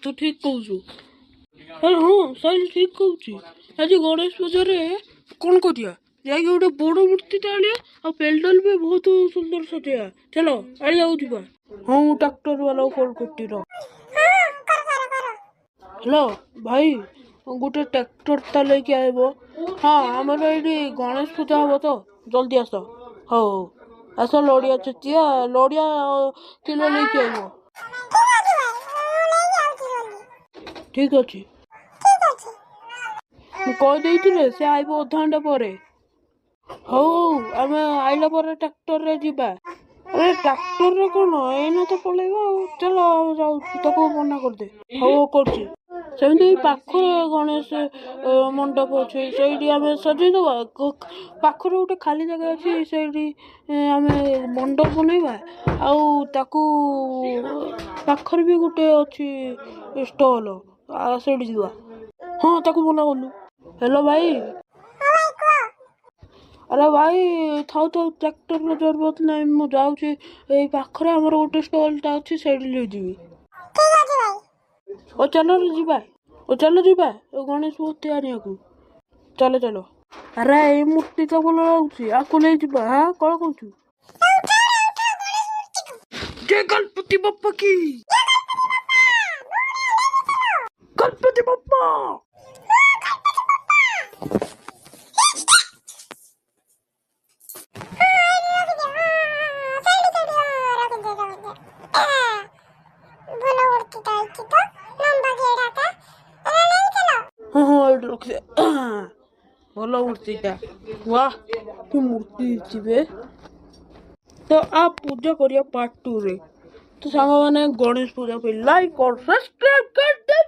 ତୁ ଠିକ କହୁଛୁ। ହଁ ସାଇଲ ଠିକ କହୁଛି। ଆଜି ଗଣେଶ ପୂଜାରେ କଣ କରିବା? ଯାଇକି ଗୋଟେ ବଡ ମୂର୍ତ୍ତିଟେ ଆଣିବା ଆଉ ପେଣ୍ଡାଲ ବି ବହୁତ ସୁନ୍ଦର ସଜେଇବା। ଚାଲ ଆଣିବାକୁ ଯିବା। ହଁ ମୁଁ ଟ୍ରାକ୍ଟର ବାଲାକୁ କଲ୍ କରୁଛି ରହ। ହ୍ୟାଲୋ ଭାଇ, ଗୋଟେ ଟ୍ରାକ୍ଟର ତା ନେଇକି ଆଇବ। ହଁ ଆମର ଏଇଠି ଗଣେଶ ପୂଜା ହବ ତ, ଜଲ୍ଦି ଆସ। ହଉ ହଉ ଆସ, ଲଡ଼ିଆ ଛେଚିଆ, ଲଡ଼ିଆ କିଲୋ ନେଇକି ଆଇବ। ଠିକ ଅଛି, ମୁଁ କହିଦେଇଥିଲି ସେ ଆଇବ ଅଧଘଣ୍ଟା ପରେ। ହଉ ହଉ ଆମେ ଆଇଲା ପରେ ଟ୍ରାକ୍ଟରରେ ଯିବା। ଆରେ ଟ୍ରାକ୍ଟରରେ କଣ, ଏଇନା ତ ପଳେଇବା ଆଉ। ଚାଲ ଯାଉଛି, ତାକୁ ମନା କରିଦେ। ହଉ ହଉ କରୁଛି। ସେମିତି ପାଖରେ ଗଣେଶ ମଣ୍ଡପ ଅଛି, ସେଇଠି ଆମେ ସଜେଇଦବା। ପାଖରେ ଗୋଟେ ଖାଲି ଜାଗା ଅଛି, ସେଇଠି ଆମେ ମଣ୍ଡପ ବନେଇବା। ଆଉ ତାକୁ ପାଖରେ ବି ଗୋଟେ ଅଛି ଷ୍ଟଲ, ସେଇଠି ଯିବା। ହଁ ତାକୁ ମନା କଲୁ। ହ୍ୟାଲୋ ଭାଇ। ଆରେ ଭାଇ ଥାଉ ଥାଉ, ଟ୍ରାକ୍ଟରର ଜରୁରତ ନାହିଁ। ମୁଁ ଯାଉଛି, ଏଇ ପାଖରେ ଆମର ଗୋଟେ ଷ୍ଟଲଟା ଅଛି, ସେଇଠି ନେଇଯିବି। ଓ ଚାଲ ଯିବା, ଗଣେଶ ମୂର୍ତ୍ତି ଆଣିବାକୁ। ଚାଲ ଚାଲ। ଆରେ ଏଇ ମୂର୍ତ୍ତି ତ ଭଲ ଲାଗୁଛି, ଆକୁ ନେଇଯିବା। ହଁ କଣ କହୁଛୁ? ଜୟ ଗଣପତି ବାପ୍ପା କି, ଗଣପତି ବାପ୍ପା। ହଁ ହଁ ଏଇଠି ରଖିଦେ। ଭଲ ମୂର୍ତ୍ତିଟା। वाह କି ମୂର୍ତ୍ତି ହେଇଛି ବେ। ତ ପୂଜା କରିବା ପାର୍ଟ 2 ରେ। ତ ସାଙ୍ଗମାନେ ଗଣେଶ ପୂଜା ପାଇଁ ଲାଇକ୍ और सब्सक्राइब कर दे।